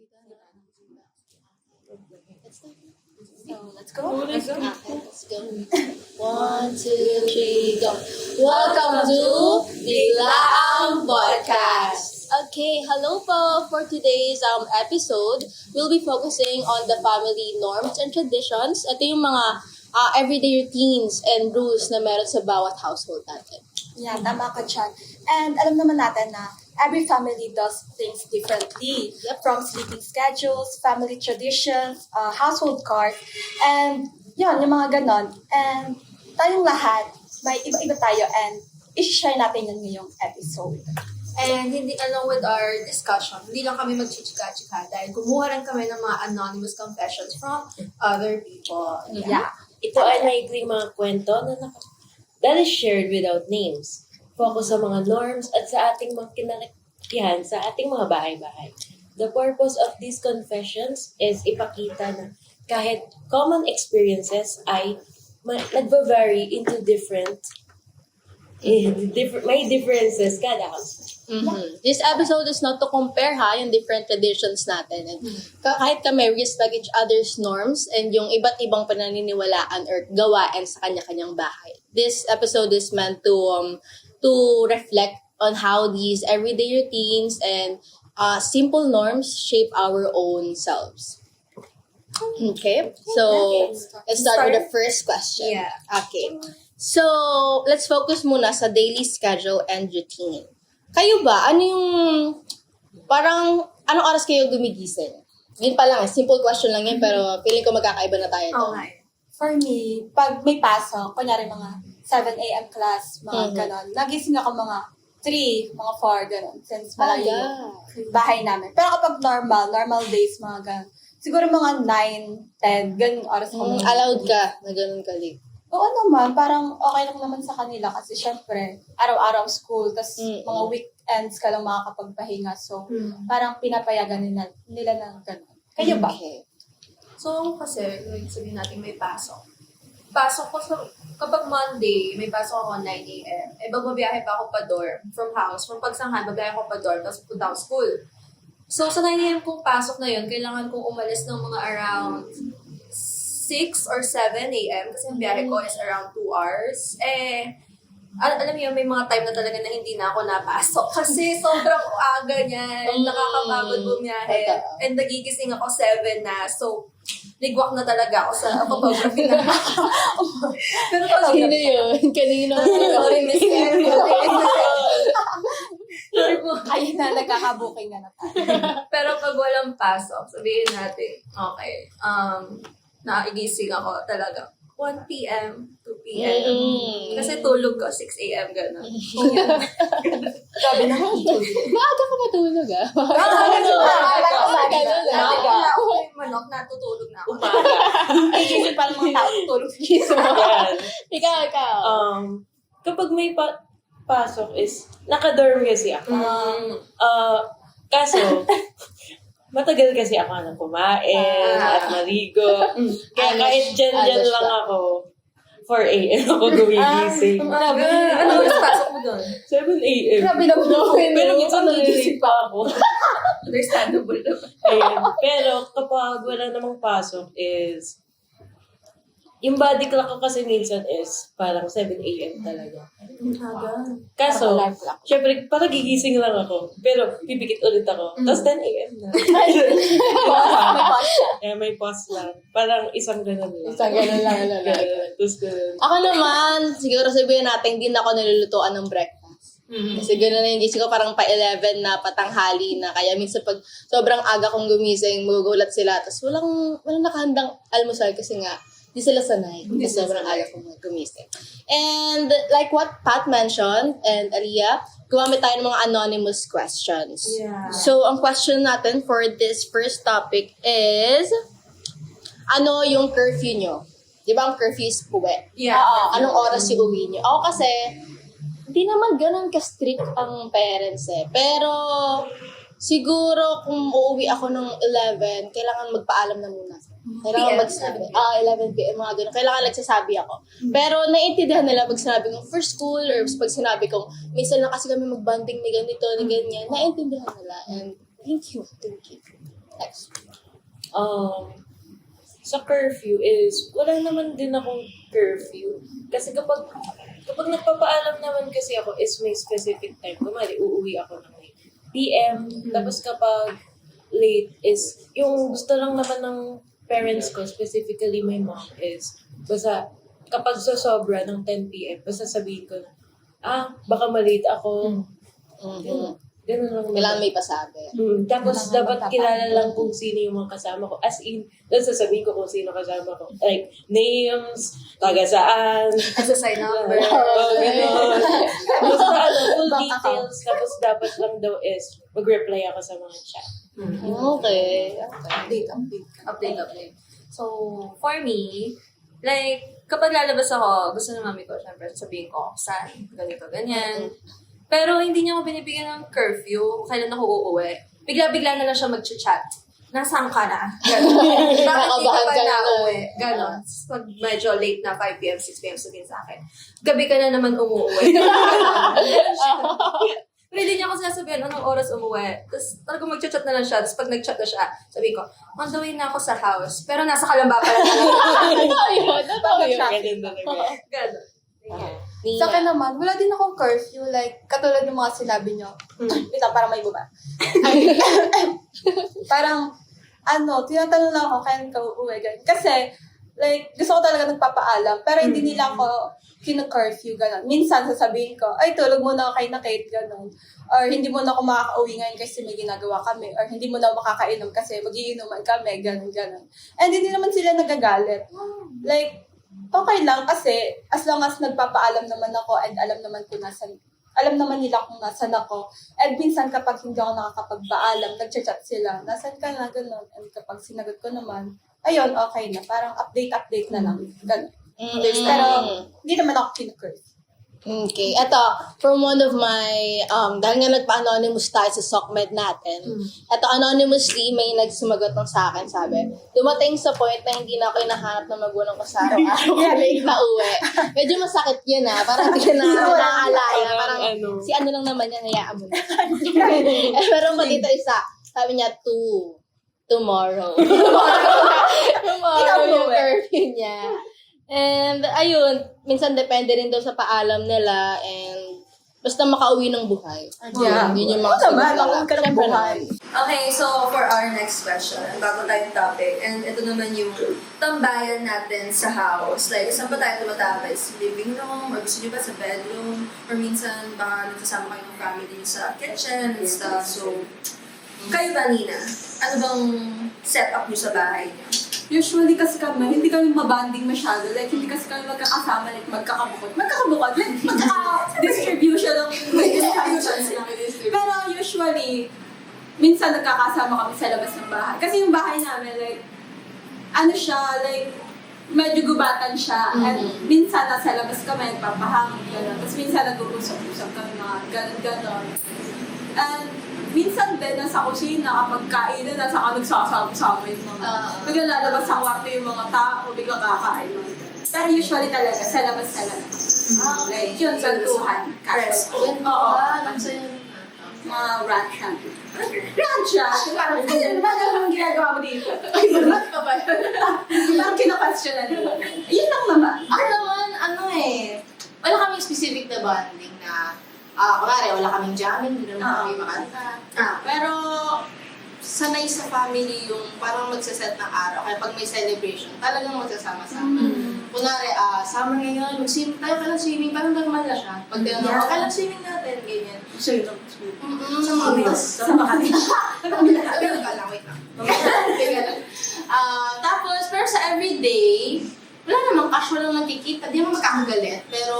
Let's go. Let's go. Let's go. 1, 2, 3, go. Welcome to Biglaang Podcast. Okay, hello po. For today's episode, we'll be focusing on the family norms and traditions. Ito yung mga everyday routines and rules na meron sa bawat household natin. Yeah, tama ka dyan. And alam naman natin na every family does things differently. From sleeping schedules, family traditions, household chores, and yun, yung mga ganon. And tayong lahat, may iba-iba tayo and i-share natin yun ngayong episode. And hindi along with our discussion, hindi lang kami magchichika-chika dahil kumuha rin kami ng mga anonymous confessions from other people. Yeah. Ito ay maikling mga kwento that is shared without names. Focus sa mga norms at sa ating mga kinalakihan sa ating mga bahay-bahay. The purpose of these confessions is ipakita na kahit common experiences ay nagva-vary into may differences kada house. Mm-hmm. This episode is not to compare yung different traditions natin. And kahit kami respect each other's norms and yung iba't ibang pananiniwalaan or gawain sa kanya-kanyang bahay. This episode is meant to reflect on how these everyday routines and simple norms shape our own selves. Okay, so let's start with the first question. Yeah. Okay. So, let's focus muna sa daily schedule and routine. Kayo ba, anong oras kayo gumigising? Yun pa lang, simple question lang yun, pero feeling ko magkakaiba na tayo doon. Okay. For me, pag may pasok, kunyari mga 7 a.m. class, mga ganon, nagising ako mga 3, mga 4, ganon, since malayo yung bahay namin. Pero kapag normal days, mga ganon, siguro mga 9, 10, ganun oras ko. Allowed ka na ganun ka late. Oo naman, parang okay lang naman sa kanila kasi syempre, araw-araw school, tas mga weekends ka lang makakapagpahinga. So, parang pinapayagan nila ng gano'n. Kayo ba? Okay. So, kasi, sabihin natin may pasok. Pasok ko kapag Monday, may pasok ako 9 a.m. Bababiyahe pa ako pa dorm from house. From Pagsanghan, babiyahe ako pa dorm, tapos punta ako school. So, sa 9 a.m. kong pasok na yun, kailangan kong umalis ng mga around 6 or 7 a.m. kasi ang biyahe ko is around 2 hours. Alam niyo, may mga time na talaga na hindi na ako napasok kasi sobrang aga niyan. Nakakapagod bumiyahe. And nagigising ako 7 na. So, ligwak na talaga ako sa photography na. Pero pag Sino yun? Kanino? Ayun na, nagkakabuking na tayo. Pero pag walang pasok, sabihin natin, okay, naigising ako talaga 1 p.m., 2 p.m. Kasi tulog ko, 6 a.m. gano'n. Sabi na ako. Maaga ka matulog Manok, natutulog na ako. Iisip pa ng mga tao, tulog Ikaw. Kapag may pasok is, nakadorm kasi ako. Kaso, matagal kasi ako nang kumain at maligo. Kaya kahit dyan lang ako, 4 a.m. ako gumigising. Ano oras pasok mo doon? 7 a.m. Grabe naman Pero minsan nagising pa ako. Understandable naman. Ayun. Pero kapag wala namang pasok is, yung body clock ko kasi minsan is parang 7 a.m. talaga. Kaso, syempre, parang gigising lang ako. Pero, pipikit ulit ako. Tapos 10 a.m. na. May pause lang. Parang isang ganun lang. Tapos ganun. Ako naman, siguro sabihin natin, hindi na ako nilulutuan ng breakfast. Kasi gano'n na yung gising ko, parang pa 11 na, patanghali na. Kaya minsan pag sobrang aga kong gumising, magugulat sila. Tapos walang nakahandang almusal kasi nga, hindi sila sanay. Kasi sobrang aga kong gumising. And like what Pat mentioned, and Aliyah, gumamit tayo ng mga anonymous questions. Yeah. So, ang question natin for this first topic is, ano yung curfew nyo? Di ba ang curfew is uwi? Yeah. Anong oras yung uwi nyo? Ako kasi, hindi naman ganun ka-strict ang parents Pero, siguro kung uuwi ako ng 11, kailangan magpaalam na muna. Kailangan magsabi. 11 p.m. mga ganun. Kailangan nagsasabi ako. Pero naiintindihan nila pag sinabi kong for school or pag sinabi kong minsan lang kasi kami magbanding ni ganito, ni ganyan. Naiintindihan nila. And thank you. Next. Sa curfew is, wala naman din akong curfew. Kasi kapag nagpapaalam naman kasi ako is may specific time. Kumari, uuwi ako ng 8 p.m. Tapos kapag late is, yung gusto lang naman ng parents ko, specifically my mom, is, basta kapag sobra ng 10 p.m., basta sabihin ko na, baka malate ako. Ganun lang. Kailangan may pasabi. Tapos dapat kilala lang kung sino yung mga kasama ko. As in, doon sasabihin ko kung sino kasama ko. Like, names, taga saan. SSI number. Ganun. Basta full details. Tapos dapat lang daw is mag-reply ako sa mga chat. Okay. Update. So, for me, like, kapag lalabas ako, gusto ng mami ko, syempre, sabihin ko, saan, ganito, ganyan. Pero hindi niya ako binibigyan ng curfew, kailan ako uuwi. Bigla-bigla na lang siya mag-chat. Nasaan ka na? Ganon. Bakit di ka pa na-uwi? Ganon. Pag medyo late na, 5 p.m., 6 p.m., sabihin sa akin, gabi ka na naman umuwi. Pero hindi niya ako sinasabihan anong oras umuwi. Tapos talagang mag-chat na lang siya. Tapos pag nag-chat na siya, sabi ko, on the way na ako sa house. Pero nasa Kalamba pa lang. Totoo yun. Ganun talaga. Ganon. Sa akin naman, wala din akong curfew. Like, katulad ng mga sinabi nyo. Wait lang, parang may iba. Parang, tinatanong lang ako, kailan ka uuwi? Ganun. Kasi, like, gusto ko talaga nagpapaalam. Pero hindi nila ako kinu-curfew, gano'n. Minsan, sasabihin ko, ay, tulog muna kay na Kate, gano'n. Or, hindi mo na ako makaka-uwi ngayon kasi may ginagawa kami. Or, hindi mo na ako makakainom kasi magiinuman kami, gano'n. And hindi naman sila nagagalit. Like, okay lang kasi as long as nagpapaalam naman ako and alam naman nila kung nasan ako. And minsan kapag hindi ako nakakapagpaalam, nagchat sila, nasan ka na, gano'n. And kapag sinagot ko naman, ayun, okay na. Parang update na lang. Gano'n. Pero hindi naman ako kinu-curse. Okay. Ito, from one of my, dahil nga nagpa-anonymous tayo sa SOCMED natin, ito, anonymously, may nagsumagot ng sa akin, sabi, dumating sa point na hindi na ako hinahanap ng magulang ko sa araw-araw. Late na uwi. Medyo masakit yun parang hindi ka na nakaalaya. Parang, si ano lang naman yan, hayaan mo na. Meron pa dito isa, sabi niya, tomorrow. Tomorrow yung curfew niya. And, ayun, minsan depende rin daw sa paalam nila and basta makauwi ng buhay. Yeah. Yun yung mga naman, siguro. ako ka ng Siyempre buhay. Okay, so for our next question, bago tayong topic, and ito naman yung tambayan natin sa house. Like, saan ba tayo tumatambay? Sa living room? Or gusto nyo ba sa bedroom? Or minsan, baka nagsasama kayo ng family sa kitchen and stuff. So, kayo ba, Nina? Ano bang setup nyo sa bahay nyo? Usually kasi kami, hindi kami mabanding masyado. Like, hindi kasi kami magkakasama, like, magkakabukod. Like, magkaka-distribution ng distributions lang. Pero usually, minsan nagkakasama kami sa labas ng bahay. Kasi yung bahay namin, like, medyo gubatan siya. And minsan nasa labas kami, nagpapahangin, gano'n. Tapos minsan nag-uusap-usap kami mga gano'n. And minsan din, nasa kusina, kapag kainan, nasa ka nagsasama-sama yung mga. Bigla lalabas sa kwarto yung mga tao, bigla kakain. Pero usually talaga, sa labas talaga. Like, yun, santuhan. Restaurant? Oo. Nasa Mga rancha. Rancha? Parang, ano ginagawa mo dito? Parang kinapasyon na nila. Yun lang naman. Ako naman, wala kaming specific na bonding na, kunwari, wala kaming jamming, hindi naman kami makanta. Pero, sanay sa family yung parang magsaset ng araw. Kaya pag may celebration, talagang magsasama-sama. Kunwari, summer ngayon, mag-swim tayo, kailan swimming, parang normal na siya. Pag tinanong ko, kailan swimming natin, ganyan. Sure lang. Sa mga bilas. Sa mga bilas. Ganun ka lang, wait lang. Tapos, pero sa everyday, wala namang casual lang nakikita, di naman magkakagalit. Pero,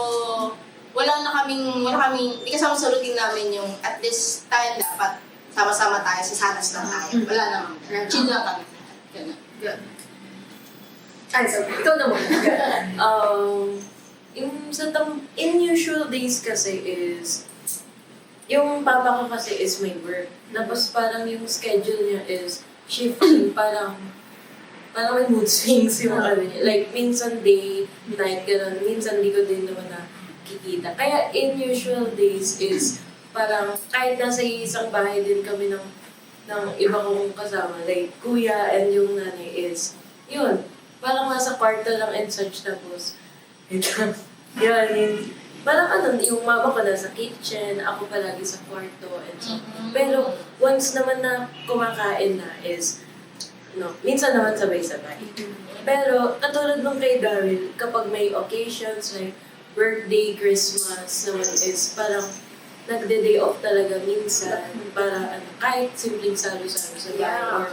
wala kaming, hindi kasama sa routine namin yung at this time dapat sama-sama tayo, sasanas lang tayo. Wala namang, chill lang kami. Ganun. Ay, sorry. Ikaw na muna. In usual days kasi is, yung papa ko kasi is may work. Tapos parang yung schedule niya is shifting, parang may mood swings yung ano niya. Like, minsan day, night, gano'n. Minsan di ko din naman nakikita. Kaya in usual days is, parang kahit nasa isang bahay din kami ng ng iba kong kasama, like kuya and yung nanay is, yun, parang nasa kwarto lang and such, tapos, yun, parang ano, yung mama ko nasa kitchen, ako palagi sa kwarto, and so. Pero, once naman na kumakain na is, no, minsan naman sabay-sabay. Pero, katulad nung kay Daryl, kapag may occasions, like birthday, Christmas, naman is parang nagde-day off talaga minsan para ano, kahit simpleng salo-salo sa bahay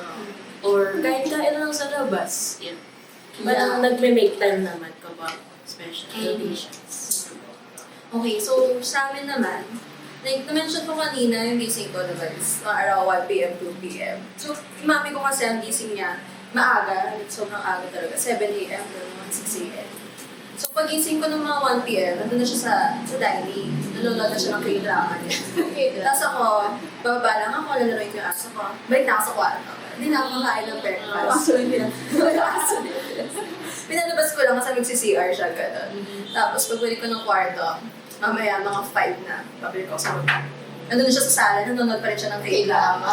or kahit kain lang sa labas. Yeah. Parang nagme-make time naman kapag special occasions. Okay, so sa amin naman, like na-mention ko kanina, yung gising ko naman is around 1 p.m. 2 p.m. So, yung mami ko kasi ang gising niya, maaga, sobrang aga talaga, 7 a.m. gano'n, 6 a.m. So, pagising ko ng mga 1 p.m., nandun na siya sa dining. Nanonood na siya ng K-drama niya. Tapos ako, bababa lang ako, lalaroin ko yung aso ko. Balik na ako sa kwarto. Hindi na ako makain ng breakfast. Pinalabas ko lang kasi magsi-CR siya, gano'n. Tapos, pagbalik ko ng kwarto, mamaya mga 5 na, pabalik ko sa room. Nandun na siya sa sala, nanonood pa rin siya ng K-drama.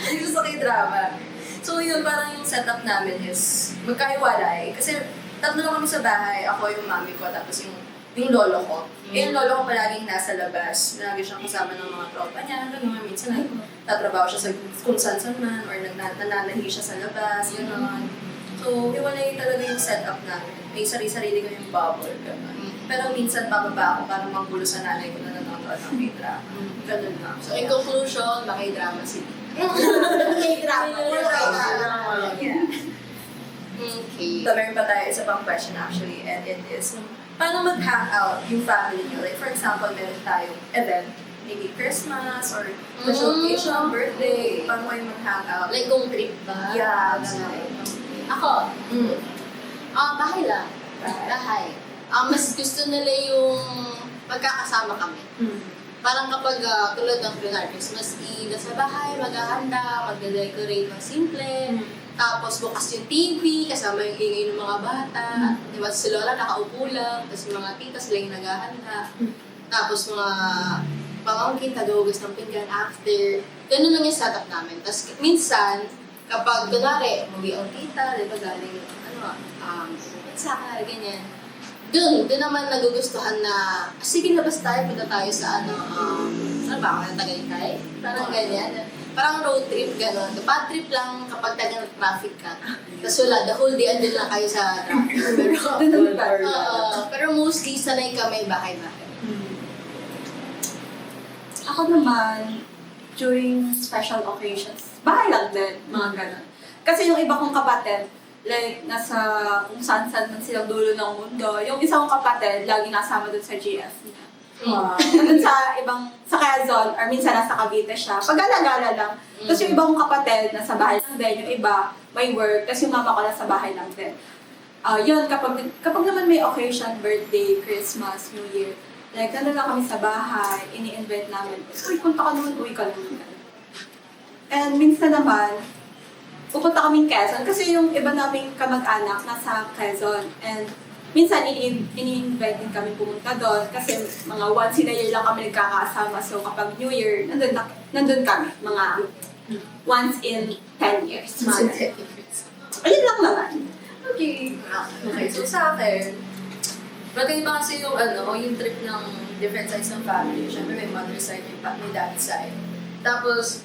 Dito sa K-drama. So yun, parang yung setup namin is magkahiwalay. Kasi tatlo lang kami sa bahay, ako, yung mami ko, tapos yung lolo ko. Eh, yung lolo ko palaging nasa labas. Lagi siyang kasama ng mga tropa niya. Gano'n, minsan tatrabaho siya sa kung saan man, or nananahi siya sa labas, gano'n. So, hiwalay talaga yung setup namin. May sarili-sarili ko yung bubble, gano'n. Pero minsan bababa ako para manggulo sa nanay ko na nanonood ng K-drama. Ganun lang. So, in conclusion, maki-drama si K-drama. Yeah. Okay. So, meron pa tayo isa pang question actually, and it is, paano mag-hangout yung family niyo? Like, for example, meron tayong event, maybe Christmas, or special occasion, birthday, paano kayo mag-hangout? Like kung trip ba? Yeah, ganun. Ako, bahay lang. Bahay. Mas gusto nila yung magkakasama kami. Parang kapag tulad ng Christmas Eve, nasa bahay, maghahanda, magde-decorate ng simple, tapos bukas yung TV, kasama yung ingay ng mga bata. Diba, si Lola nakaupo lang, tapos yung mga tita sila yung naghahanda. Tapos mga pamangkin, tagahugas ng pinggan after. Ganun lang yung setup namin. Tapos minsan, kapag kunwari, umuwi ang tita, di ba galing, sa akin, ganyan. Doon naman nagugustuhan na, sige labas tayo, punta tayo sa saan ba ako, Tagaytay? Parang ganyan. Parang road trip, gano'n. Bad trip lang kapag traffic ka. Tapos wala, the whole day andun lang kayo sa traffic. Pero mostly, sanay kami bahay-bahay. Ako naman, during special occasions, bahay lang din, mga ganun. Kasi yung iba kong kapatid, like, nasa kung saan-saan man silang dulo ng mundo. Yung isa kong kapatid, lagi nasama dun sa GF niya. Nandun sa Quezon, or minsan nasa Cavite siya. Pag-alagala lang. Tapos yung iba kong kapatid, nasa bahay lang din. Yung iba, may work. Tapos yung mama ko nasa bahay lang din. Yun, kapag naman may occasion, birthday, Christmas, New Year, like, nandun lang kami sa bahay, ini-invite namin. Uy, punta ka naman, uwi ka naman. And minsan naman, pupunta kaming Quezon kasi yung iba naming kamag-anak nasa Quezon. And minsan ini-invite din kami pumunta doon kasi mga once in a year lang kami nagkakasama. So kapag New Year, nandun kami. Mga once in 10 years. Ayun lang naman. Okay. Okay, so sa akin, magkaiba kasi yung trip ng different sides ng family. Siyempre may mother side, may dad side. Tapos,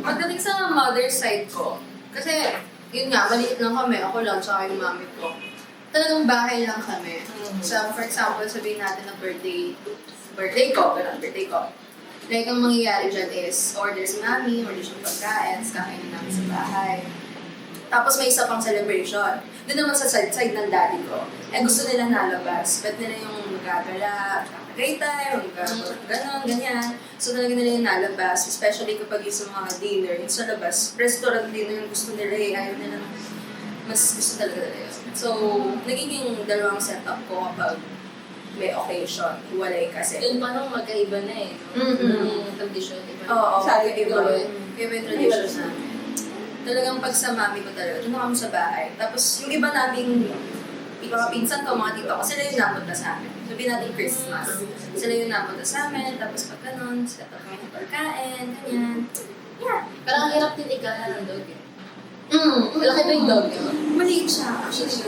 pagdating sa mother side ko, kasi, yun nga, maliit lang kami, ako lang, tsaka yung mami ko. Talagang bahay lang kami. So, for example, sabihin natin na birthday ko. Like, ang mangyayari dyan is, order si mami, order siyang pagkain, kakainin namin sa bahay. Tapos may isa pang celebration. Doon naman sa side ng daddy ko. Eh, gusto nila nalabas. Bet nila yung magagala, playtime, gano'n, ganyan. So talaga nila yung nalabas, especially kapag yung sa mga dinner, yung sa labas, restaurant dinner yung gusto nila eh, ayaw nila, mas gusto talaga nila yun. So, nagiging dalawang setup ko kapag may occasion, iwalay kasi. Doon pa nung magkaiba na eh. Yung tradition, iba. Oo, Iba. Iba yung tradition namin. Talagang pag sa mami ko talaga, doon kami sa bahay. Tapos yung iba naming, mga pinsan ko, mga tito ko, sila yung napunta sa amin. Sabihin natin Christmas. Sila yung napunta sa amin, tapos pag ganun, set up kami ng pagkain, ganyan. Parang ang hirap tinigahan ng dog eh. Malaki ba yung dog yun? Maliit siya. Actually,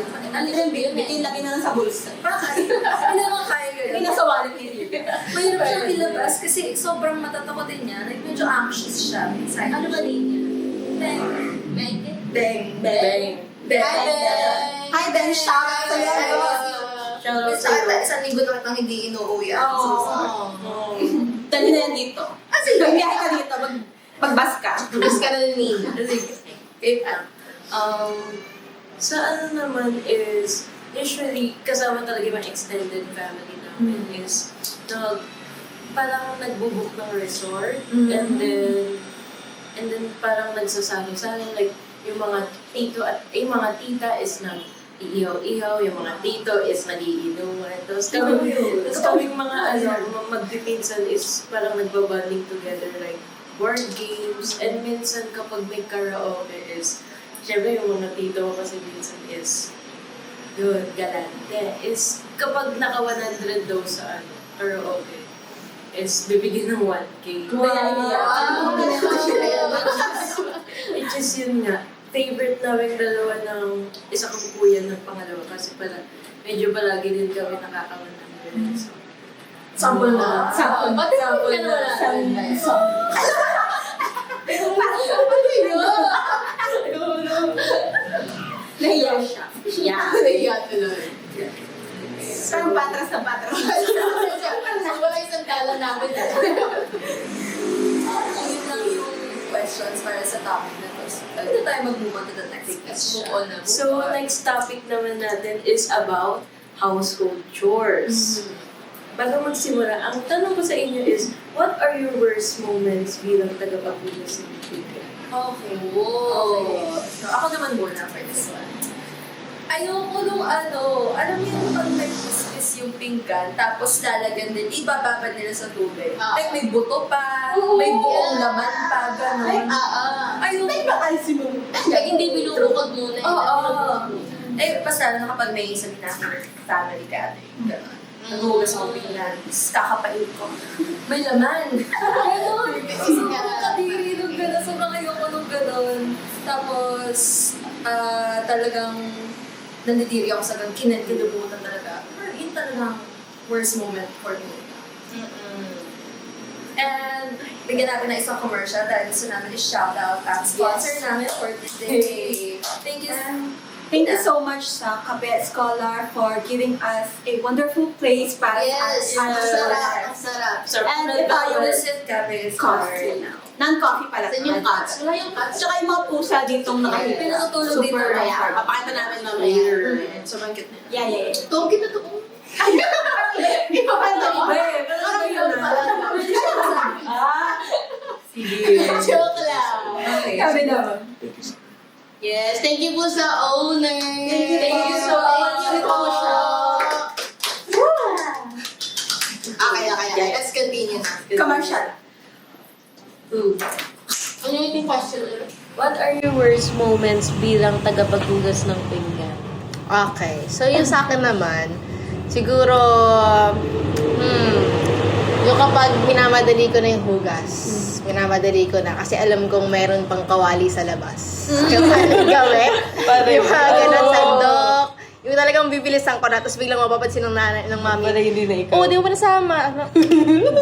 Bigay laki na lang sa bulsa. bakit? Hindi naman kaya ganun. Hindi na sa wallet ni Mahirap siyang ilabas kasi sobrang matatakotin niya. Like, medyo anxious siya. Inside. Ano ba din niya? Beng. Beng? Beng. Beng. Beng. Hi, Ben! Hi, Ben! Shout out sa'yo! Shout out Sa akin, isang linggo na kitang hindi inuuwi. Oh. Dali na yan dito. Sige. Magbiyahe ka dito, magbas ka. Mas ka na ni Nina. Wait lang. Sa ano naman is, usually, kasama talaga yung mga extended family namin is, parang nagbubook ng resort, and then parang nagsasalo-salo, like, yung mga tito at, yung mga tita is nang iihaw-ihaw, yung mga tito is nag-iinuman. Tapos kaming mga magpipinsan is parang nagbabanding together, like, board games, and minsan kapag may karaoke is, syempre yung mga tito ko kasi minsan is, yun, galante, is kapag naka 100 daw sa karaoke, is bibigyan ng 1K. Which is yun nga, favorite namin dalawa ng isa kong kuya ng pangalawa kasi pala, medyo palagi din kami nakaka-100. So, Sample na. Sample. Sample na. Nahiya siya. Nahiya tuloy. Parang patras na patras. Wala isang tala namin. Yun lang yung questions para sa topic na to. Pwede tayo mag-move on to the next question. Move on na. So, next topic naman natin is about household chores. Bago magsimula, ang tanong ko sa inyo is, what are your worst moments bilang tagapaglutos ng pizza? Okay. So, ako naman muna for this one. Ayoko nung alam mo yung pag nag-kiss yung pinggan, tapos lalagyan din, ibababad nila sa tubig. Like, may buto pa, may buong laman pa, gano'n. Ayoko. Like, hindi binubukod muna. Eh, basta na kapag may sabi na family gathering, gano'n. Naghuhugas ako pinggan, kakapain ko. May laman. Gano'n. Sobrang kadiri nung gano'n. Sobrang ayoko nung gano'n. Tapos, talagang nandidiri ako sa gano'n. Kinalibutan talaga. Pero yun talagang worst moment for me. And, bigyan natin na isang commercial dahil gusto namin i-shoutout ang sponsor namin for today. Thank you. Thank you so much sa Kape Scholar for giving us a wonderful place para Yes. sa Ang sarap. And ito yung Visit Cafe Scholar now. non-coffee pala. Saan yung cuts? Wala yung cuts. Tsaka yung mga pusa ditong nakahiga. Pinatutulog dito. Super rare. Papakita namin mamaya. Sobrang cute nila. Yeah. Togi na to. Iba pa ito. Parang yun pala. Sige. Joke lang. Okay. Kami naman. Yes, thank you po sa owner. Thank you so much. Thank you po siya. Okay. Let's continue na. Commercial. Ano yung question? What are your worst moments bilang tagapaghugas ng pinggan? Okay. So, yung sa akin naman, siguro, yung kapag minamadali ko na yung hugas, minamadali ko na kasi alam kong meron pang kawali sa labas. Yung paano gawin? Yung mga ganun sandok. Yung talagang bibilisan ko na, tapos biglang mapapansin ng nanay, ng mami. Para hindi na ikaw. Oo, di mo pa nasama.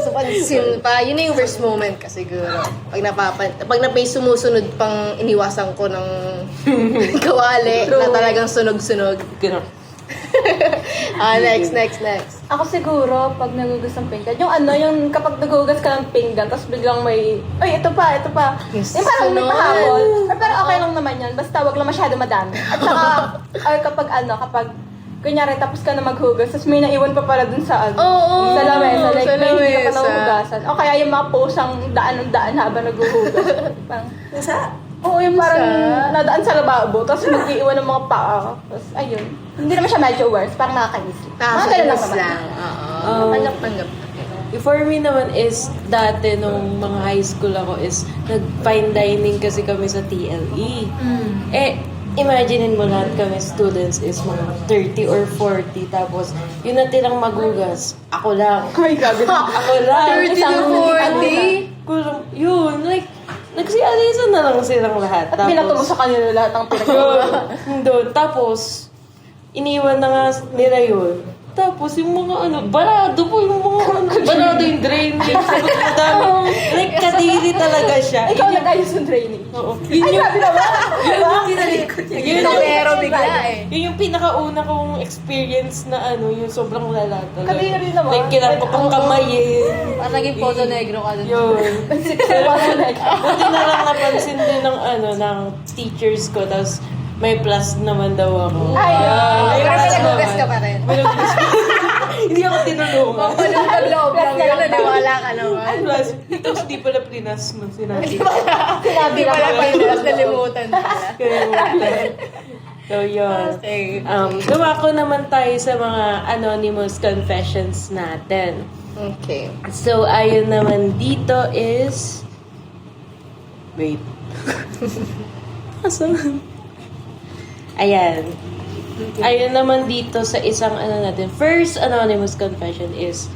So, pansin pa. Yun na yung worst moment ka siguro. Pag may sumusunod pang iniwasan ko ng kawali na talagang sunog-sunog. Ganun. Next. Ako siguro, pag nagugas ng pinggan, yung kapag nagugas ka ng pinggan, tapos biglang may, ito pa. Yes, Yung parang may sunod. pahabol. Pero okay lang naman yan, basta wag lang masyado madami. At saka, kapag, kunyari, tapos ka na maghugas, tapos may naiwan pa pala dun sa, Oo, sa lamesa, like, sa may hindi ka pa lamesa. nahuhugasan. O kaya yung mga pusang daan habang naghuhugas. Parang, Nasa? oo, yung parang Sa- nadaan sa lababo, tapos mag-iwan ng mga paa. Tapos, ayun. Hindi naman siya medyo worse, parang nakakainis. Mga ganun Nakakainis naman. lang. Oo. Tanggap. For me naman is, dati nung mga high school ako is, nag-fine dining kasi kami sa TLE. Eh, imaginein mo lahat kami students is mga 30 or 40, tapos yung natirang magugas, ako lang. Ay, grabe na. Ako lang. 30 to 40? Kulang, yun, like, Nagsialisan na lang silang lahat. At binato mo sa kanila lahat ng pinagawa. Doon. Tapos, iniwan na nga nila yun. Tapos, yung mga barado po yung mga barado yung drainage. Sabi ko, madami. Like, kadiri talaga siya. Ikaw nag-ayos yung training. Oo. Ay, grabe naman! Yun Pero bigla eh. Yun yung pinakauna kong experience na yung sobrang lala talaga. Kadiri naman. Like, kailangan ko pang kamayin. Parang naging photo negro ka dun. Yun. Like, Buti na lang napansin din ng teachers ko. Tapos, may plus naman daw ako. Ay, Pero plus nag-ugas naman. ka pa rin. Hindi ako tinulungan. Panong loob lang yun, naniwala ka naman. Plus, tapos di pala plinas mo sinabi. sinabi lang Wala ako. pa yun, tapos nalimutan pala. Kaya wala. So, yun. Okay. Gawa ko naman tayo sa mga anonymous confessions natin. Okay. So, ayun naman dito is... Wait. Asan? Ayan. Ayun naman dito sa isang natin. First anonymous confession is,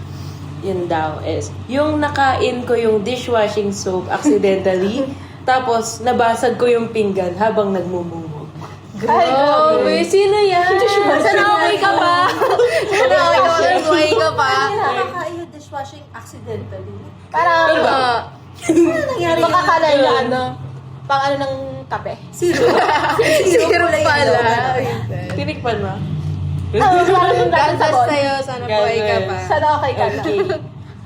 yun daw is, yung nakain ko yung dishwashing soap accidentally, tapos nabasag ko yung pinggan habang nagmumungog. Ay, Oh, grabe. sino yan? Sana okay ka pa? Sana okay ka pa? Nakakain yung dishwashing accidentally. Parang, nangyari baka kala niya pang ng kape. Zero pala. Tinikpan mo? Parang God dapat bless sabon. sa'yo, sana buhay ka pa. Sana okay ka na. Okay.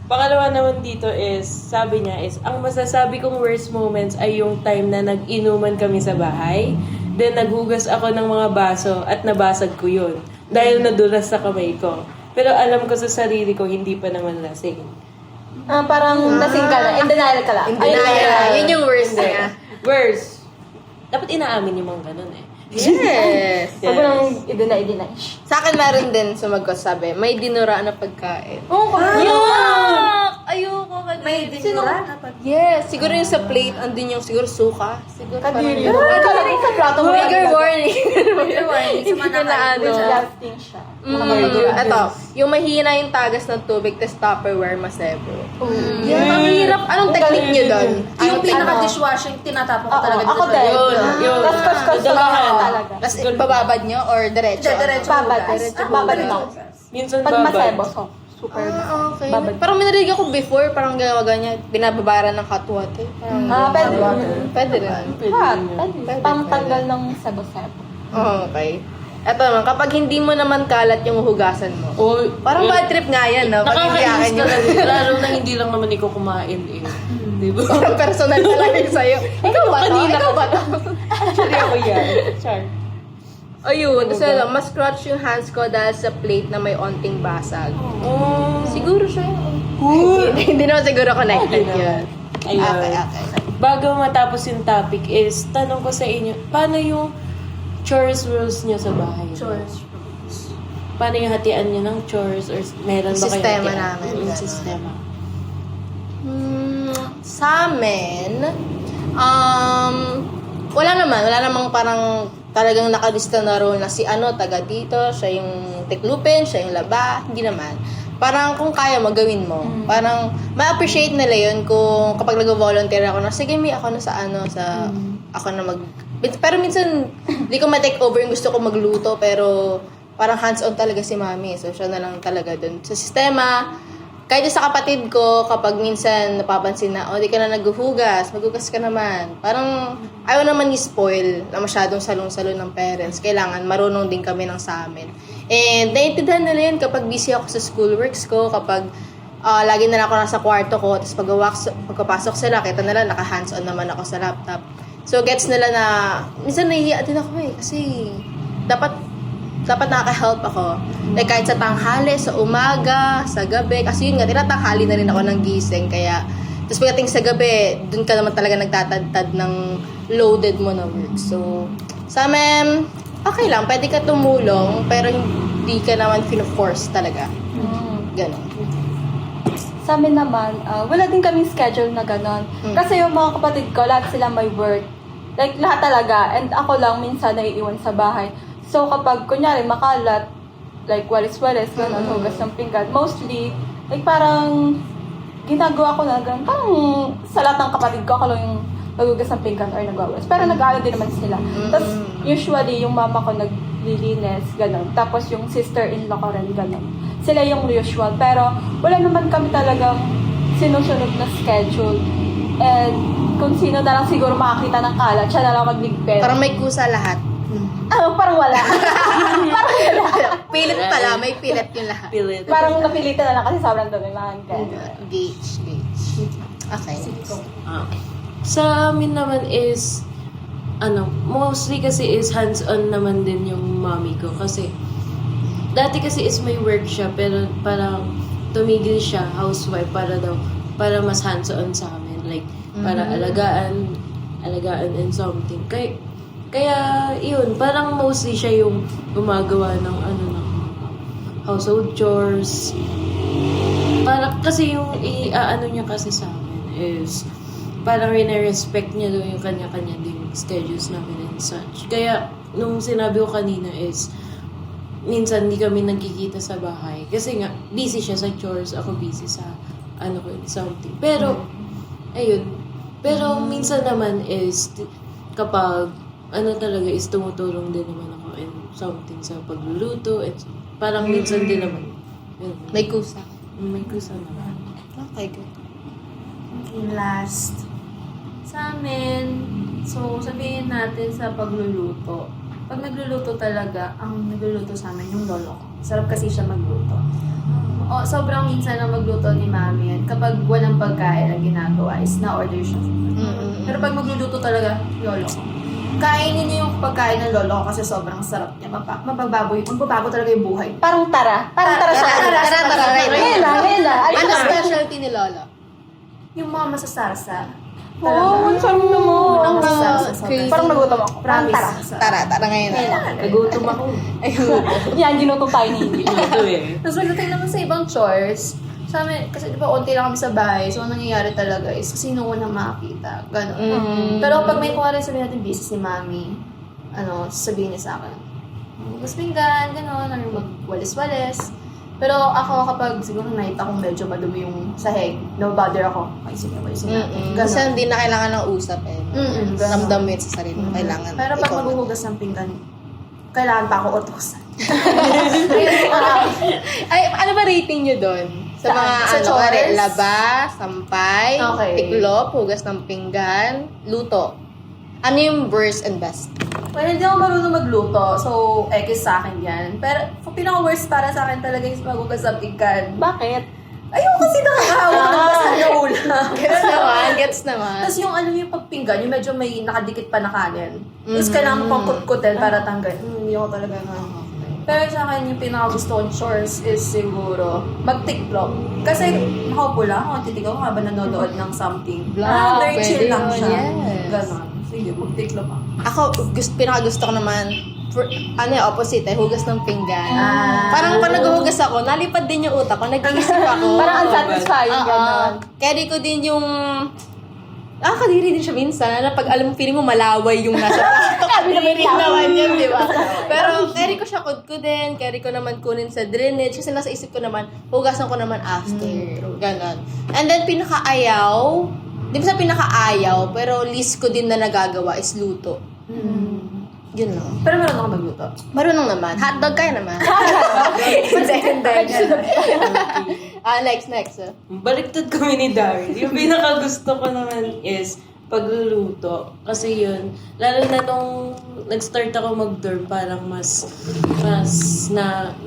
Pangalawa naman dito is, sabi niya is, ang masasabi kong worst moments ay yung time na nag-inuman kami sa bahay. Then naghugas ako ng mga baso at nabasag ko yun. Dahil nadulas sa kamay ko. Pero alam ko sa sarili ko, hindi pa naman lasing. Parang lasing ka na. In denial ka lang. In denial. Yun yung worst niya. Worst. Dapat inaamin yung mga ganun eh. Yes. Huwag mo nang i-deny. Sa akin meron din sumagot sabi, may dinura na pagkain. Oo, Ayoko ka May dinura na pag... Yes, siguro yung sa plate, andun yung siguro suka. Siguro kadiri. parang- Kala ko sa plato mo. Trigger warning. Hindi Hindi ko na ano. Lasting siya. Ito, yung mahina yung tagas ng tubig, tas Tupperware masebo. Yan, ang hirap. Anong technique nyo doon? Yung pinaka-dishwashing, tinatapon ko Oo, talaga ako dito. din. Yun. Tapos kas Dalahan. talaga. Tapos bababad nyo or diretso? Diretso Babad. hugas. Babad mo. Minsan Pag babad. masebo, so super. Okay. Babad. Parang may narinig ako before, parang gagawa ganyan, binababaran ng hot water. Parang, Pwede. Pwede rin. Pwede. Pangtanggal ng sebo-sebo. Okay. Eto naman, kapag hindi mo naman kalat yung hugasan mo. Oh, Parang bad trip nga yan, no? Pag hindi akin nakakainis yung talaga. Lalo na hindi lang naman ikaw kumain eh. Di ba? parang personal talaga yung sa'yo. Ikaw ba to? Kanina Ikaw ba to? Actually ako yan. Char. Ayun, kasi alam, mas scratch yung hands ko dahil sa plate na may onting basag. Oh. Siguro siya yun. Cool. Hindi naman siguro connected yun. Ayun. Okay, okay. Bago matapos yung topic is, tanong ko sa inyo, paano yung chores rules niyo sa bahay? Chores. Paano yung hatian niyo ng chores? Or meron ba kayo Sistema hatian? namin, Yung gano'n. sistema. Sa amin, wala namang parang talagang nakalista na role na si taga dito, siya yung tiklupin, siya yung laba, hindi naman. Parang kung kaya mo, gawin mo. Parang ma-appreciate nila yun kung kapag nag-volunteer ako na, sige mi, ako na ako na pero minsan, hindi ko ma-take over yung gusto ko magluto, pero parang hands-on talaga si mami. So, siya na lang talaga dun. Sa sistema, kahit sa kapatid ko, kapag minsan napapansin na, di ka na maghugas ka naman. Parang, ayaw naman i-spoil na masyadong salong-salon ng parents. Kailangan marunong din kami ng sa amin. And, naiintindihan nila yun kapag busy ako sa schoolworks ko, kapag lagi na lang ako nasa kwarto ko, tapos pagkapasok sila, kita nila, naka-hands-on naman ako sa laptop. So, gets nila na, minsan nahihiya din ako kasi dapat nakaka-help ako. Like, kahit sa tanghali, sa umaga, sa gabi. Kasi yun nga, tinatanghali na rin ako ng gising. Kaya, tapos pagdating sa gabi, dun ka naman talaga nagtatad-tad ng loaded mo na work. So, sa amin, okay lang. Pwede ka tumulong, pero hindi ka naman fino-force talaga. Ganon. Sa amin naman, wala din kaming schedule na gano'n. Kasi yung mga kapatid ko, lahat sila may work. Like, lahat talaga. And ako lang minsan naiiwan sa bahay. So, kapag, kunyari, makalat, like, walis-walis, gano'n, hugas ng pinggan, mostly, like, parang, ginagawa ko na gano'n. Parang, sa lahat ng kapatid ko, ako lang yung naghugas ng pinggan or nagwawalis. Pero nag-aano din naman sila. Tapos, usually, yung mama ko naglilinis, gano'n. Tapos, yung sister-in-law ko rin, gano'n. Sila yung usual. Pero, wala naman kami talagang sinusunod na schedule. And, kung sino na lang siguro makakita ng kalat, siya na lang magligpit. Parang may kusa lahat. Parang wala. Pilit pala, may pilit yung lahat. Pilit. Parang napilitan na lang kasi sobrang dumi, mga ganun. Gauge. Okay. Sa amin naman is, mostly kasi is hands-on naman din yung mommy ko. Kasi, dati kasi is may work siya, pero parang tumigil siya, housewife, para mas hands-on sa amin. Like, para alagaan and something. Kaya, yun, parang mostly siya yung gumagawa ng household chores. Parang, kasi yung niya kasi sa amin is, parang rinarespect niya doon yung kanya-kanya din schedules namin and such. Kaya, nung sinabi ko kanina is, minsan hindi kami nagkikita sa bahay. Kasi nga, busy siya sa chores, ako busy sa something. Pero, ayun. Pero, minsan naman is, kapag, talaga is tumutulong din naman ako and something sa pagluluto. And parang minsan din naman. Yun. May kusa. May kusa naman. Okay, good. Last. Sa amin, so sabihin natin sa pagluluto. Pag nagluluto talaga, ang nagluluto sa amin yung lolo ko. Sarap kasi siya magluto. Sobrang minsan ang magluto ni mami yan. Kapag walang pagkain na ginagawa is na-order siya. Pero pag magluluto talaga, lolo ko. Kainin niyo yung pagkain ng lolo ko kasi sobrang sarap niya. Magbabago talaga yung buhay. Parang tara sa Tara. Ngayon na. Ano specialty ni Lolo? Yung mga masasarsa. Oo, ang sarap naman. Ang masasarsa. crazy. Parang nagutom ako. Parang Promise. tara. Tara ngayon na. Nagutom ako. Yan, ginutom tayo ni Hindi. Ito eh. Tapos pagdating naman sa ibang chores, sa amin, kasi di ba, unti lang kami sa bahay, so ang nangyayari talaga is sino unang makakita, gano'n. Pero pag may kuwari sabihin natin business ni mami, sabihin niya sa akin, hugas pinggan, gano'n, magwalis-walis. Pero ako kapag siguro nakita kong medyo madumi yung sahig, no bother ako, ay sige, walisin natin. Kasi hindi na kailangan ng usap eh. Ganun. Ramdam mo yun sa sarili mo. Kailangan. Pero pag ikaw. maghuhugas ng pinggan, kailangan pa ako utusan. Ay, ano ba rating nyo doon? Sa Saan? mga Sa chores? laba, sampay, Okay. tiklop, hugas ng pinggan, luto. Ano yung worst and best? Well, hindi ako marunong magluto, so X sa akin yan. Pero pinaka-worst para sa akin talaga yung maghugas ng pinggan. Bakit? Ayoko kasi nakakahawa ng basa na ulam. Gets naman. Tapos yung yung pagpinggan, yung medyo may nakadikit pa na kanin. Tapos kailangan mo pang kutkutin para tanggal. Hindi ako talaga nga. Pero sa akin, yung pinaka-gusto kong chores is siguro mag-tiklop. Kasi nakaupo lang ako, titigaw ko habang nanonood ng something. Very chill pwede lang yun, siya. yes. Ganon. Sige, mag-tiklop ako. Ako, pinakagusto ko naman, opposite hugas ng pinggan. Parang pag naghuhugas ako, nalipad din yung utak ko, nag-iisip ako. Parang unsatisfying, gano'n. Carry ko din yung... kadiri din siya minsan. Na pag alam mo, feeling mo malaway yung nasa plato. Kadiri naman yun, di ba? Pero carry ko siya kudkudin, carry ko naman kunin sa drainage. Kasi nasa isip ko naman, hugasan ko naman after. Ganon. And then, pinakaayaw, di ba sa pinakaayaw, pero least ko din na nagagawa is luto. Yun lang. Pero meron ako magluto. Marunong naman. Hotdog kaya naman. Next. Baliktad kami ni Daryl. Yung pinakagusto ko naman is pagluluto. Kasi yun, lalo na nung nag-start ako mag-dorm, parang mas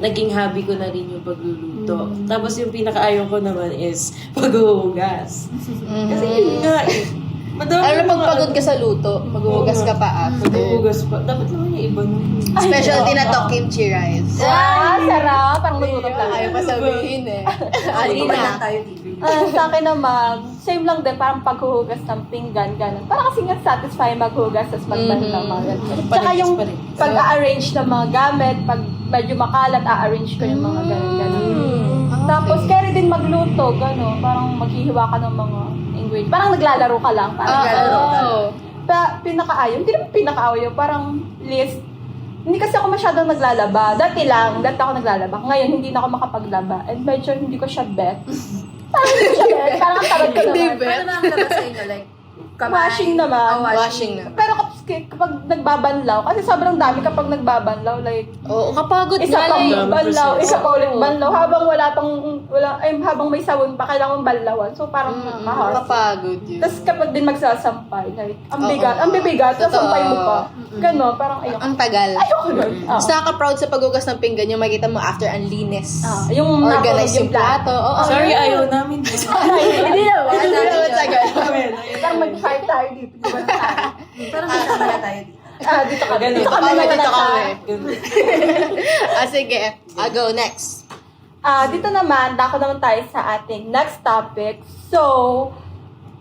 naging hobby ko na rin yung pagluluto. Tapos yung pinakaayaw ko naman is paghuhugas. Kasi yun nga eh. Alam mo, pagpagod ka sa luto, maghuhugas ka pa after. Paghuhugas pa. Dapat naman yung iba nun. Specialty na to, kimchi rice. Sarap. Parang nagutom lang. Ayaw pa sabihin eh. Hindi Alina. na tayo TV. Sa akin naman, same lang din, parang paghuhugas ng pinggan, gano'n. Parang kasi nga satisfying maghugas, tapos magbahin ng mga gano'n. Tsaka yung pag-arrange ng mga gamit, pag medyo makalat, a-arrange ko yung mga gano'n. Tapos, carry din magluto, gano'n. Parang maghihiwa ka ng mga ingredients. Parang naglalaro ka lang. Pinakaayaw. Hindi naman pinakaayaw. Parang list. Hindi kasi ako masyadong naglalaba. Dati ako naglalaba. Ngayon, hindi na ako makapaglaba. And medyo hindi ko siya bet. Parang hindi ko siya bet. Parang ang tarot ko naman. Paano ba ang labas sa inyo? Like, Washing naman. Washing na. Pero kapag nagbabanlaw, kasi sobrang dami kapag nagbabanlaw, like, Oo, kapagod isa nga pang like. banlaw, isa pa ulit Oo. banlaw, habang may sabon pa, kailangan banlawan. So, parang nakahas. Kapagod yun. Tapos kapag din magsasampay, like, ang Oo. bibigat, tapos Totoo. sampay mo pa. Gano'n, parang ayoko. Ang tagal. Ayoko nun. Mas nakaka-proud sa paghugas ng pinggan yung makita mo after ang linis. Yung Organize napulog yung plato. Oo. Sorry, ayaw namin. Hindi naman. Hindi naman sa ganun. Parang mag-fight tayo dito. Di ba na tayo? Pero may kamala tayo dito. Dito kami. Ganun. Dito kami. Dito kami. nakalata. Sige. I'll go next. Dito naman, dako naman tayo sa ating next topic. So,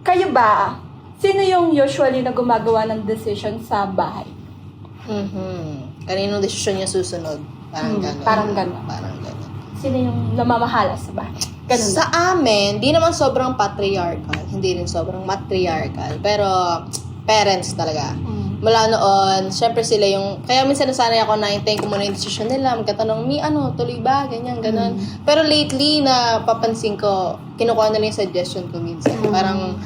kayo ba, sino yung usually na gumagawa ng decision sa bahay? Kaninong desisyon niya susunod? Parang gano'n. parang gano'n. Parang gano'n. Sino yung namamahala sa bahay? Ganun Sa amin, di naman sobrang patriarchal. Hindi rin sobrang matriarchal. Pero, parents talaga. Mula noon, syempre sila yung... Kaya minsan nasanay ako na hintayin ko muna yung desisyon nila. Magkatanong, tuloy ba? Ganyan, ganon. Pero lately, napapansin ko, kinukuha nila yung suggestion ko minsan. Parang,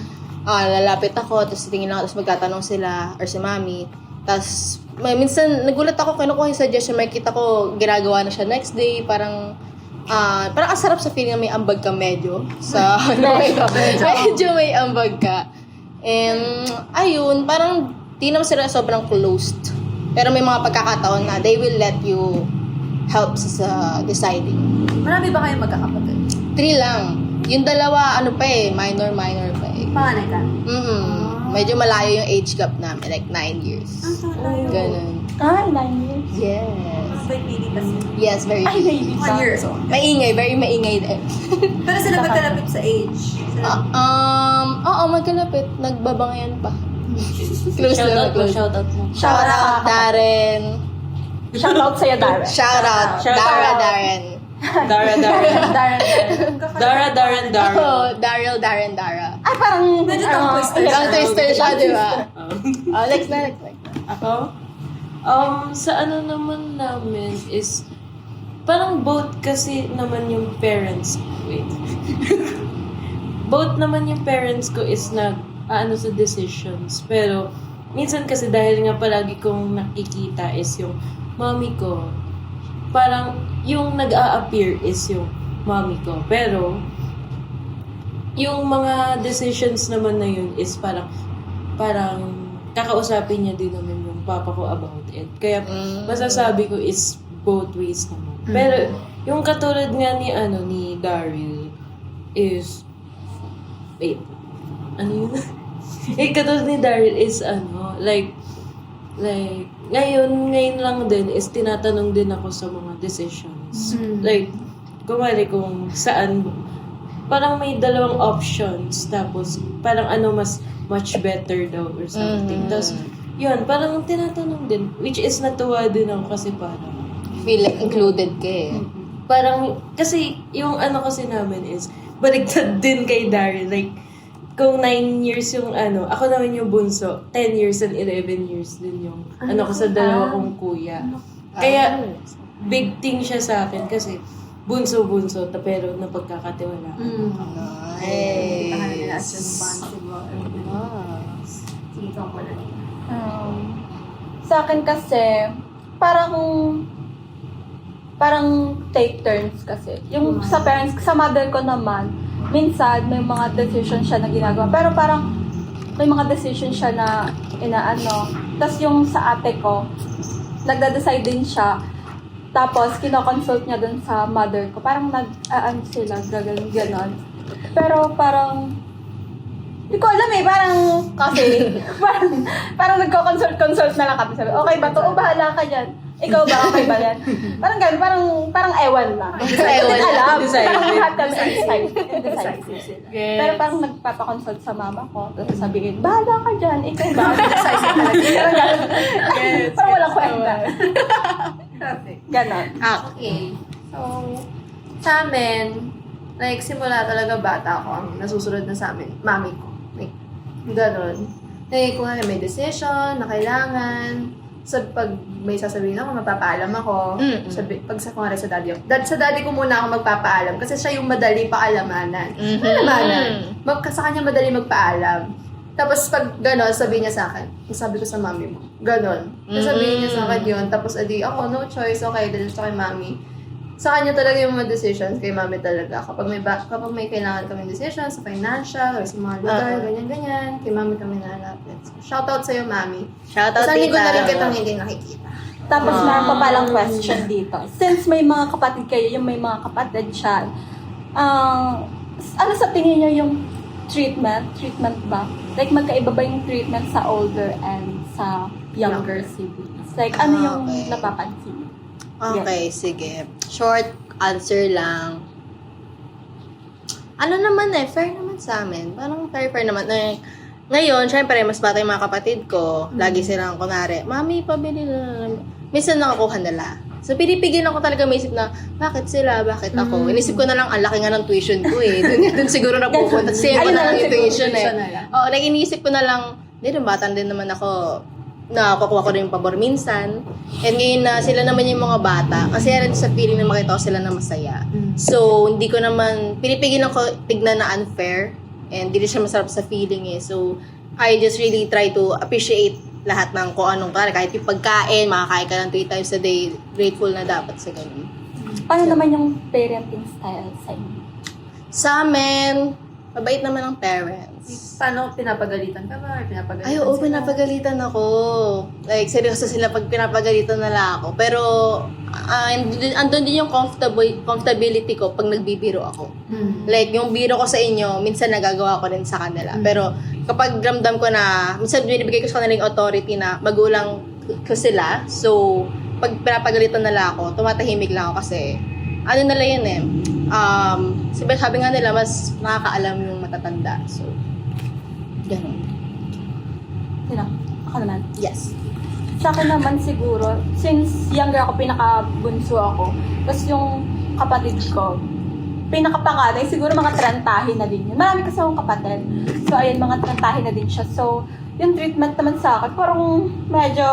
lalapit ako, tapos tingin ako, tapos magtatanong sila, or si mami. Tapos, minsan, nagulat ako, kinukuha yung suggestion, makikita ko, ginagawa na siya next day, parang ang sarap sa feeling na may ambag ka medyo. Medyo may ambag ka. And, ayun, parang, di naman sila sobrang closed. Pero may mga pagkakataon na they will let you help sa deciding. Marami ba kayong magkakapatid? 3 lang. Yung dalawa, minor pa eh. Panganay ka? Medyo malayo yung age gap namin, like 9 years. Ganun. 9 years. Yes. May pili kasi. Yes, very. Ay, baby 1 year old. Maingay, very maingay din. Pero sila magkalapit sa age. Oo, magkalapit. Nagbabangayan pa. Close na, close. Shoutout mo. Shout out, Darren. Shout out sa'yo, Dara. Shout out, Darren. Dara. Oh, Darren, Dara. Ay, parang... Medyo tongue twister Tongue twister siya, di ba? Oh. Next na. Ako? Sa ano naman namin is, parang both kasi naman yung parents ko. Wait. Both naman yung parents ko is sa decisions. Pero, minsan kasi dahil nga palagi kong nakikita is yung mommy ko, parang yung nag-a-appear is yung mommy ko. Pero, yung mga decisions naman na yun is parang kakausapin niya din naman yung papa ko about it. Kaya masasabi ko is both ways naman. Pero yung katulad nga ni Daryl is ano yun? Katulad ni Daryl is like ngayon lang din is tinatanong din ako sa mga decisions. Like kumari kung saan parang may dalawang options tapos parang much better daw or something. Tapos yun, parang tinatanong din which is natuwa din ako kasi parang Feel like included ka eh. parang kasi yung kasi namin is baliktad din kay Darren. Like kung 9 years yung ako naman yung bunso, 10 years and 11 years din yung ko sa dalawa kong kuya. Kaya big thing siya sa akin kasi bunso pero napagkakatiwala. Nice. Sige, ikaw ko na. Sa akin kasi, parang take turns kasi. Yung sa parents, sa mother ko naman, minsan may mga decision siya na ginagawa. Pero parang may mga decision siya na inaano. Tapos yung sa ate ko, nagda-decide din siya. Tapos kinoconsult niya dun sa mother ko. Parang sila, gano'n. Pero parang, hindi ko alam parang kasi, parang nagko-consult na lang kami. Sabi, okay ba to? O bahala ka dyan. Ikaw ba? Okay ba yan? Parang gano'n, parang ewan lang. Hindi ko din alam. Parang lahat kami indecisive. Pero parang nagpapakonsult sa mama ko. Tapos sabihin, bahala ka dyan. Ikaw ba? Indecisive talaga. Parang gano'n. Parang walang kwenta. Ganon. Okay. So, sa amin, like, simula talaga bata ako ang nasusunod na sa amin, mami ko. Like, ganon. Like, kung may decision na kailangan, pag may sasabihin ako, magpapaalam ako. Pag kunwari sa daddy ako. Sa daddy ko muna ako magpapaalam kasi siya yung madali pakalamanan. Sa kanya madali magpaalam. Tapos pag gano'n, sabihin niya sa akin, sabi ko sa mami mo, gano'n. Tapos sabihin niya sa akin yun, tapos adi ako, no choice, okay, dahil sa kay mami. Sa kanya talaga yung mga decisions, kay mami talaga. Kapag may kailangan kami decisions, sa financial, or sa mga lugar, ganyan-ganyan, kay mami kami nahanapin. So, shoutout sa'yo, mami. Shoutout, Isang linggo tita. na rin kitang hindi nakikita. Tapos meron pa palang question dito. Since may mga kapatid kayo, yung may mga kapatid siya, ano sa tingin niyo yung treatment? Treatment ba? Like magkaiba ba yung treatment sa older and sa younger siblings? Like ano yung Okay. napapansin? Okay, sige. Short answer lang. Ano naman fair naman sa amin. Parang fair naman. Ngayon, syempre, mas bata yung mga kapatid ko. Lagi silang, kunwari, mami, pabili na. Minsan nakakuha nila. So, pinipigil ako talaga may isip na, bakit sila, bakit ako? Inisip ko na lang, ang laki nga ng tuition ko Doon siguro napupunta. Kasi Ayun na lang yung siguro, tuition tuition na lang. Oo, like, iniisip ko na lang, batan din naman ako, nakakuha ko rin yung pabor minsan. And ngayon na sila naman yung mga bata, kasi rin sa feeling na makita ko sila na masaya. So, hindi ko naman, pinipigilan ko tignan na unfair. And hindi siya masarap sa feeling So, I just really try to appreciate lahat ng kung anong kahit yung pagkain, makakain ka ng 3 times a day, grateful na dapat sa ganun. Paano naman yung parenting style sa inyo? Sa amin, mabait naman ang parents. Paano, pinapagalitan ka ba? Or pinapagalitan Ay, oo, sila? pinapagalitan ako. Like, seryoso sila pag pinapagalitan nila ako. Pero, andun din yung comfortability ko pag nagbibiro ako. Like, yung biro ko sa inyo, minsan nagagawa ko rin sa kanila. Pero, kapag ramdam ko na, minsan binibigay ko sa kanila yung authority na magulang ko sila. So, pag pinapagalitan nila ako, tumatahimik lang ako kasi, ano nila yun sabi nga nila, mas nakakaalam yung matatanda. So, ganun. Sino? Ako naman. Yes. Sa akin naman siguro, since younger ako, pinakabunso ako, tapos yung kapatid ko, pinakapanganay, siguro mga trantahin na din yun. Marami kasi akong kapatid. So, ayun, mga trantahin na din siya. So, yung treatment naman sa akin, parang medyo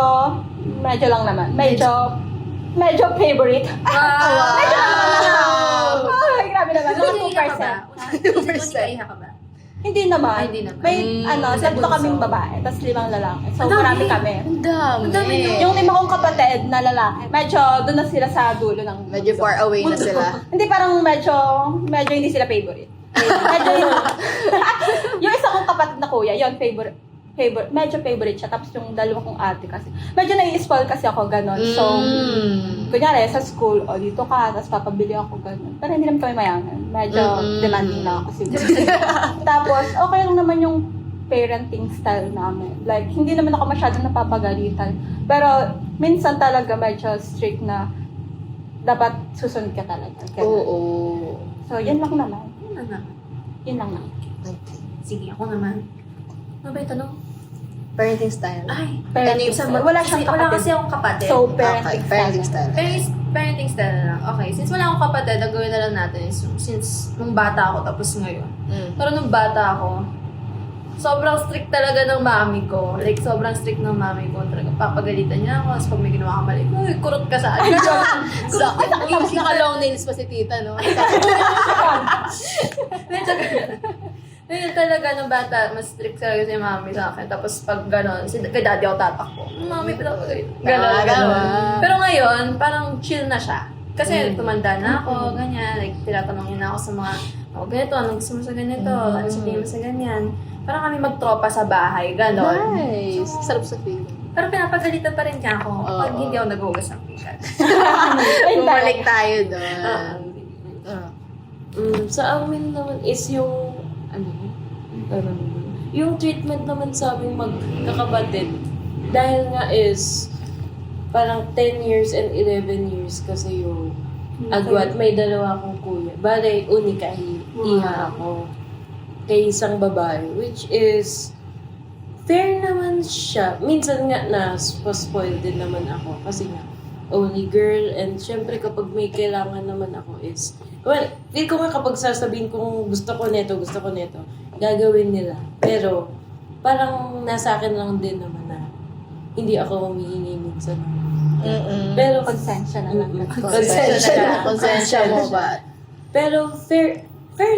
lang naman. Medyo favorite. Medyo lang naman. Ay, grabe naman. Mga 2%. ka ba? Hindi naman. Ay, hindi naman. May, Sa tatlo bunso. kaming babae, tapos 5 lalaki. So, Ang dami. marami kami. Ang dami. Ang dami nyo. Yung 5 kong kapatid na lalaki, medyo doon na sila sa dulo ng Medyo mundo. far away na sila. Hindi, parang medyo hindi sila favorite. Medyo yung isa kong kapatid na kuya, yun, medyo favorite siya. Tapos yung dalawa kong ate kasi, medyo nai-spoil kasi ako ganon. So, kunyari, sa school, dito ka, tapos papabili ako ganon. Pero hindi naman kami mayaman. Medyo demanding na ako siguro. Tapos, okay lang naman yung parenting style namin. Like, hindi naman ako masyadong napapagalitan. Pero, minsan talaga medyo strict na dapat susunod ka talaga. Ganun. Oo. So, yun lang naman. Yun na. Yun lang naman. Sige, ako naman. Ano ba yung tanong? Parenting style. Ay, Parenting sa- style. Wala siyang wala kapatid. kasi akong kapatid. So, Okay, parenting parenting style. style. Parenting style na lang. Okay, since wala akong kapatid, ang gawin na lang natin is, since nung bata ako tapos ngayon. Pero nung bata ako, sobrang strict talaga ng mami ko. Like, sobrang strict ng mami ko. Talaga, papagalitan niya ako. Tapos pag may ginawa ka mali, uy, kurot ka sa akin. Tapos naka-long nails pa si tita, no? Medyo ganun. Ngayon talaga nung bata, mas strict talaga si mami sa akin. Tapos pag gano'n, kay daddy ako tatakbo. Mami, pinapagalit. Gano'n, gano'n. Pero ngayon, parang chill na siya. Kasi tumanda na ako, ganyan. Like, tinatanong niya na ako sa mga, ganito, anong gusto mo sa ganito? Ano sa tingin mo sa ganyan? Parang kami magtropa sa bahay, gano'n. Nice. Sarap sa feeling. Pero pinapagalitan pa rin niya ako pag hindi ako nag-ugas ng pikat. Bumalik tayo doon. Sa amin naman is yung yung treatment naman sa aming magkakapatid dahil nga is parang 10 years and 11 years kasi yung agwat. May 2 akong kuya. Bale, unika iha ako kay isang babae, which is fair naman siya. Minsan nga na spoil din naman ako kasi nga only girl, and syempre kapag may kailangan naman ako is, well, feel ko nga kapag sasabihin kong gusto ko neto, gagawin nila. Pero, parang nasa akin lang din naman na hindi ako humihingi minsan. Pero, Konsensya na lang. Konsensya mo ba? pero fair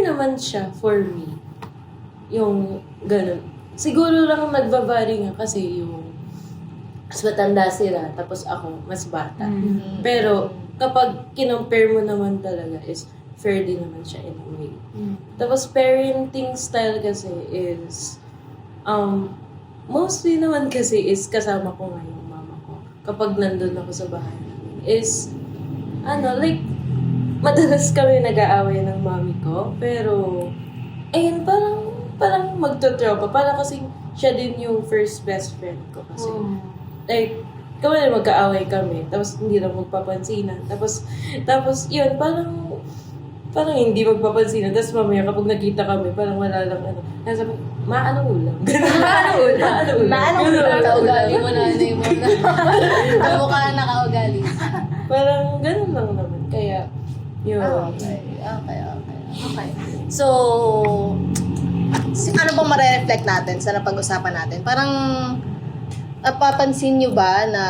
naman siya for me. Yung ganun. siguro lang nagbabari nga kasi yung mas matanda sila, tapos ako, mas bata. Pero, kapag kinompare mo naman talaga is fair din naman siya in a way. Tapos, parenting style kasi is, mostly naman kasi is kasama ko nga yung mama ko. Kapag nandun ako sa bahay namin, is, like, madalas kami nag-aaway ng mami ko, pero, ayun, parang magtotropa. Parang kasi siya din yung first best friend ko kasi. Like, kami na magkaaway kami, tapos hindi lang magpapansinan. Tapos yun, parang hindi magpapansinan. Tapos mamaya kapag nakita kami, parang wala lang Nasa maano ulam. Maano ulam. Kaugali mo na, ano mo na. Kamukha na nakaugali. Parang ganun lang naman. Kaya, yun. Okay. So, ano bang marereflect natin sa napag-usapan natin? Parang, napapansin nyo ba na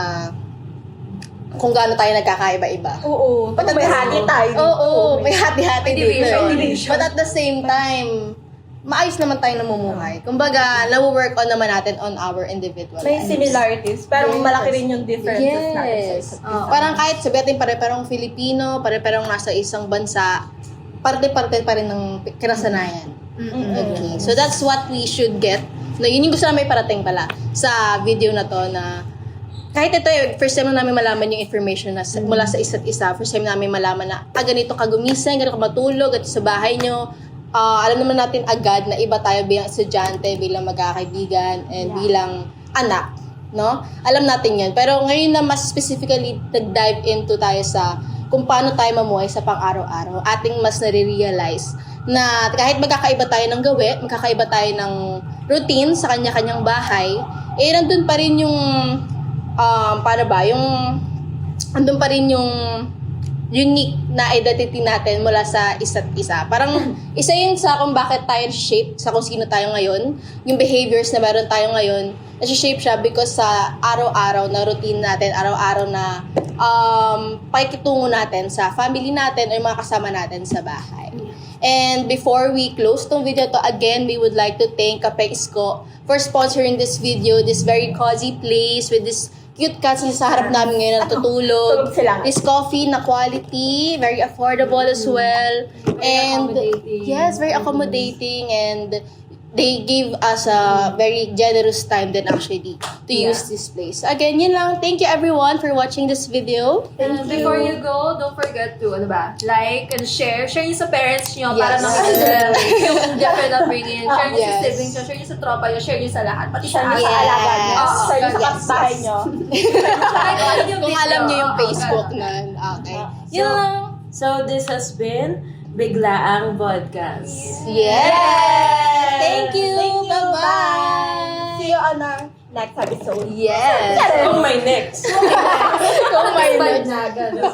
kung gaano tayo nagkakaiba-iba? Oo. Pag may hati tayo. Oo, may hati-hati dito. division. But at the same time, maayos naman tayo namumuhay. Kumbaga, nawo-work on naman natin on our individual May lives. similarities, pero malaki rin yung differences natin sa Yes. isa't isa. Parang kahit sabi natin pare-parang Filipino, pare-parang nasa isang bansa, parte-parte pa rin ng kinasanayan. Okay. So that's what we should get. No, yun yung gusto namin parating pala sa video na to na kahit ito first time na namin malaman yung information na mula sa isa't isa, first time namin malaman na ganito ka gumising, ganito ka matulog, ganito sa bahay nyo. Alam naman natin agad na iba tayo bilang estudyante, bilang magkakaibigan, and bilang anak. No? Alam natin yan. Pero ngayon na mas specifically nag-dive into tayo sa kung paano tayo mamuhay sa pang-araw-araw, ating mas nare-realize na kahit magkakaiba tayo ng gawi, magkakaiba tayo ng routine sa kanya-kanyang bahay, nandun pa rin yung, andun pa rin yung unique na identity natin mula sa isa't isa. Parang isa yun sa kung bakit tayo shape sa kung sino tayo ngayon, yung behaviors na meron tayo ngayon, nasi-shape siya because sa araw-araw na routine natin, araw-araw na pakikitungo natin sa family natin o yung mga kasama natin sa bahay. And before we close tong video to, again, we would like to thank Kape Isko for sponsoring this video, this very cozy place with this cute cats na sa harap namin ngayon na natutulog. Tulog sila. This coffee na quality, very affordable as well. And yes, very accommodating, and they gave us a very generous time then actually to use this place. Again, yun lang. Thank you everyone for watching this video. Before you go, don't forget to, like and share. Share nyo sa parents nyo para Yes. makita yung different upbringing. Share nyo sa Yes. siblings nyo, share nyo sa tropa nyo, share nyo sa lahat. Pati sa Sa Yes. alaga nyo. Sa Yes. kapitbahay nyo. Kung alam niyo yung Facebook nun. Okay. Yun lang. So, this has been Biglaang Podcast. Yes! Thank you! Thank you. Bye-bye! See you on our next episode. Yes! Oh, my next! Kung may Bad na, ganun.